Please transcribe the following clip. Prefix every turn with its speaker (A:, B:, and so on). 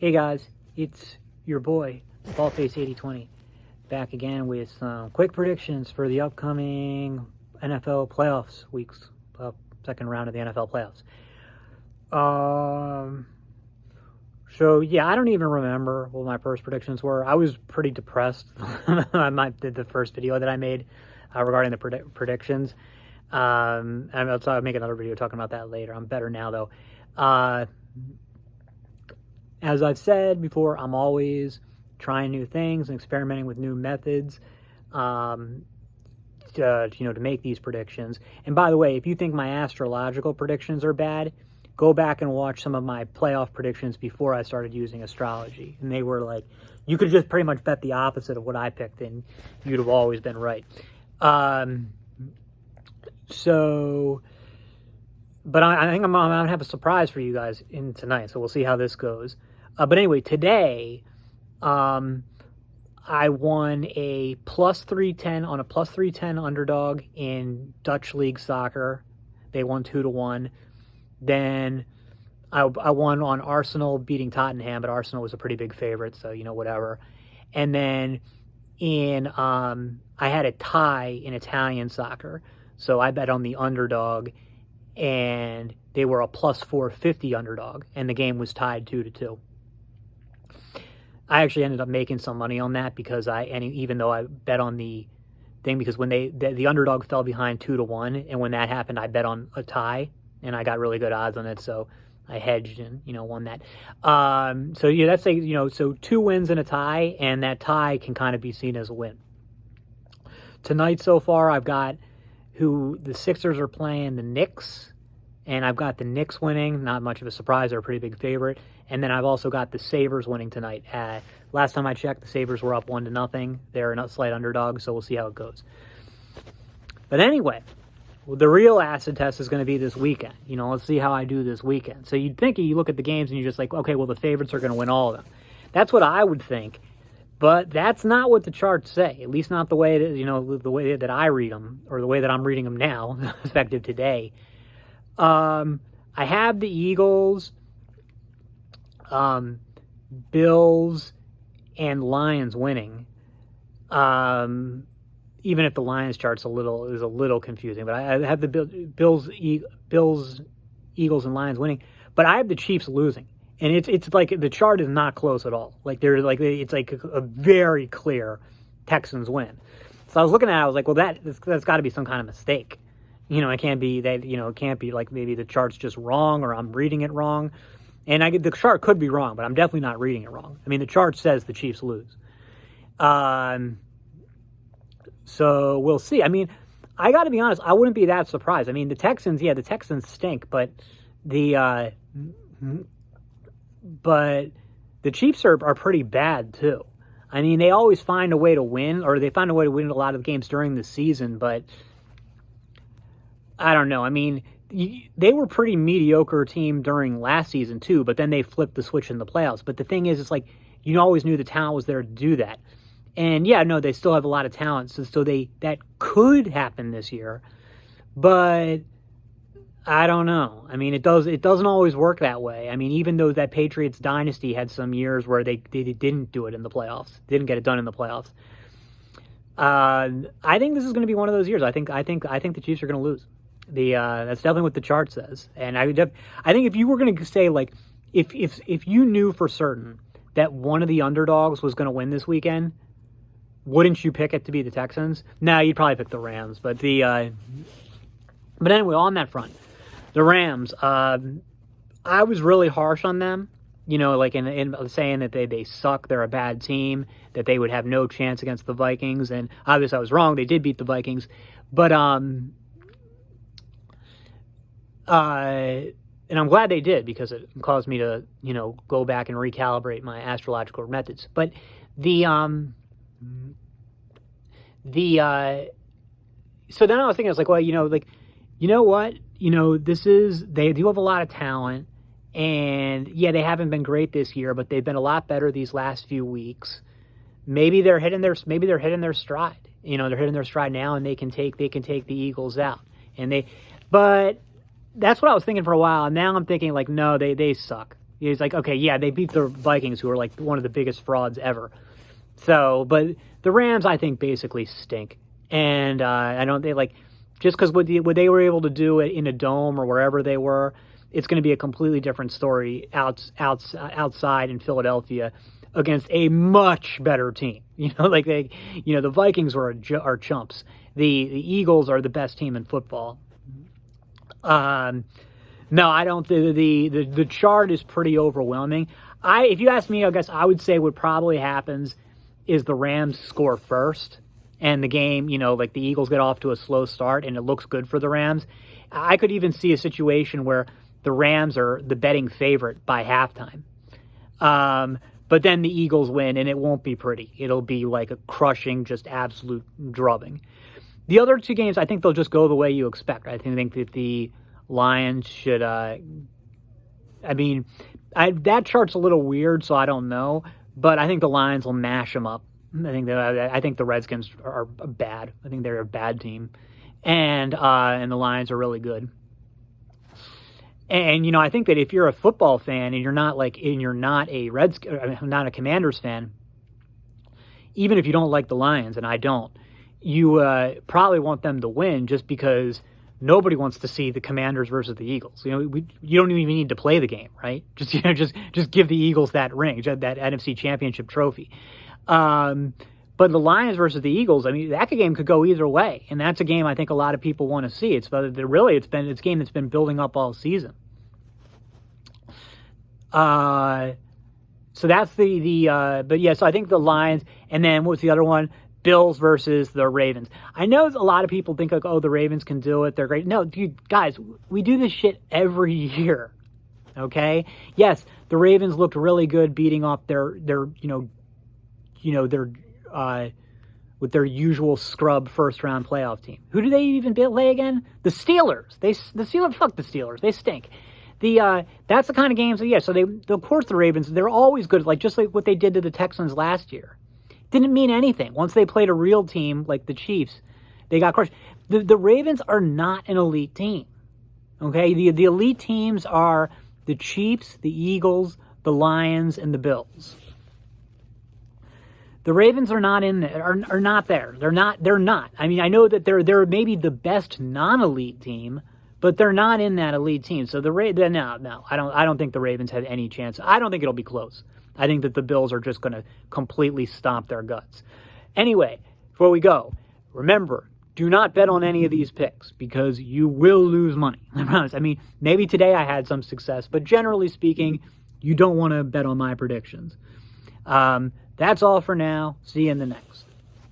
A: Hey guys, it's your boy, Ballface8020, back again with some quick predictions for the upcoming NFL playoffs weeks, second round of the NFL playoffs. So yeah, I don't even remember what my first predictions were. I was pretty depressed. The first video that I made regarding the predictions. And I'll make another video talking about that later. I'm better now though. As I've said before, I'm always trying new things and experimenting with new methods to make these predictions. And by the way, if you think my astrological predictions are bad, go back and watch some of my playoff predictions before I started using astrology. And they were like, you could just pretty much bet the opposite of what I picked and you'd have always been right. But I think I'm going to have a surprise for you guys in tonight, so we'll see how this goes. But anyway, today, I won a plus 310 on a plus 310 underdog in Dutch League Soccer. They won 2-1. Then I won on Arsenal beating Tottenham, but Arsenal was a pretty big favorite, so, whatever. And then I had a tie in Italian soccer, so I bet on the underdog, and they were a plus 450 underdog, and the game was tied 2-2. I actually ended up making some money on that because even though I bet on the thing, because when the underdog fell behind 2-1, and when that happened, I bet on a tie, and I got really good odds on it, so I hedged and won that. So yeah, that's so 2 wins and a tie, and that tie can kind of be seen as a win. Tonight so far, I've got the Sixers are playing the Knicks, and I've got the Knicks winning. Not much of a surprise. They're a pretty big favorite. And then I've also got the Sabres winning tonight. Last time I checked, the Sabres were up 1-0. They're a slight underdog, so we'll see how it goes. But anyway, the real acid test is going to be this weekend. Let's see how I do this weekend. So you'd think you look at the games and you're just like, okay, well, the favorites are going to win all of them. That's what I would think. But that's not what the charts say, at least not the way that, the way that I read them, or the way that I'm reading them now, effective today. I have the Eagles, Bills, and Lions winning. Even if the Lions chart's is a little confusing, but I have the Bills, Eagles, and Lions winning. But I have the Chiefs losing, and it's like the chart is not close at all. It's like a very clear Texans win. So I was looking at it, I was like, well, that's got to be some kind of mistake. It can't be that, it can't be like maybe the chart's just wrong or I'm reading it wrong. And the chart could be wrong, but I'm definitely not reading it wrong. I mean, the chart says the Chiefs lose. So we'll see. I mean, I got to be honest, I wouldn't be that surprised. I mean, the Texans stink, but the Chiefs are pretty bad too. I mean, they always find a way to win, or they find a way to win a lot of games during the season, but I don't know. I mean, they were a pretty mediocre team during last season too, but then they flipped the switch in the playoffs. But the thing is, it's like you always knew the talent was there to do that. And yeah, no, they still have a lot of talent, so that could happen this year. But I don't know. I mean, it doesn't always work that way. I mean, even though that Patriots dynasty had some years where they didn't do it in the playoffs, didn't get it done in the playoffs. I think this is going to be one of those years. I think the Chiefs are going to lose. That's definitely what the chart says. And I think if you were going to say, like, if you knew for certain that one of the underdogs was going to win this weekend, wouldn't you pick it to be the Texans? No, you'd probably pick the Rams. But anyway, on that front, the Rams, I was really harsh on them. Like in saying that they suck, they're a bad team, that they would have no chance against the Vikings. And obviously I was wrong. They did beat the Vikings. But and I'm glad they did, because it caused me to, go back and recalibrate my astrological methods. But so then I was thinking, I was like, well, what? They do have a lot of talent, and yeah, they haven't been great this year, but they've been a lot better these last few weeks. Maybe they're hitting their stride. They're hitting their stride now, and they can take the Eagles out. But that's what I was thinking for a while, and now I'm thinking, like, no, they suck. He's like, okay, yeah, they beat the Vikings, who are like one of the biggest frauds ever. So, but the Rams, I think, basically stink. And I don't, they like, just because what they were able to do in a dome or wherever they were, it's going to be a completely different story outside in Philadelphia against a much better team. Like the Vikings are chumps. The Eagles are the best team in football. No, I don't. The chart is pretty overwhelming. If you ask me, I guess I would say what probably happens is the Rams score first, and the game, like the Eagles get off to a slow start, and it looks good for the Rams. I could even see a situation where the Rams are the betting favorite by halftime. But then the Eagles win, and it won't be pretty. It'll be like a crushing, just absolute drubbing. The other two games, I think they'll just go the way you expect. I think that the Lions should, that chart's a little weird, so I don't know. But I think the Lions will mash them up. I think the Redskins are bad. I think they're a bad team. And the Lions are really good. And I think that if you're a football fan and you're not not a Commanders fan, even if you don't like the Lions, and I don't, you probably want them to win just because nobody wants to see the Commanders versus the Eagles. You don't even need to play the game, right? Just give the Eagles that ring, that NFC Championship trophy. But the Lions versus the Eagles, that game could go either way, and that's a game I think a lot of people want to see. It's a game that's been building up all season. So that's so I think the Lions, and then what's the other one? Bills versus the Ravens. I know a lot of people think like, oh, the Ravens can do it. They're great. No, dude, guys, we do this shit every year. Okay? Yes, the Ravens looked really good beating up their with their usual scrub first round playoff team. Who do they even play again? The Steelers. Fuck the Steelers. They stink. That's the kind of games. So of course the Ravens, they're always good, just like what they did to the Texans last year. Didn't mean anything. Once they played a real team like the Chiefs, they got crushed. The Ravens are not an elite team. Okay? The elite teams are the Chiefs, the Eagles, the Lions, and the Bills. The Ravens are not in there, are not there. They're not. I know that they're maybe the best non-elite team, but they're not in that elite team. So no, I don't think the Ravens have any chance. I don't think it'll be close. I think that the Bills are just going to completely stomp their guts. Anyway, before we go, remember, do not bet on any of these picks because you will lose money. I promise. Maybe today I had some success, but generally speaking, you don't want to bet on my predictions. That's all for now. See you in the next.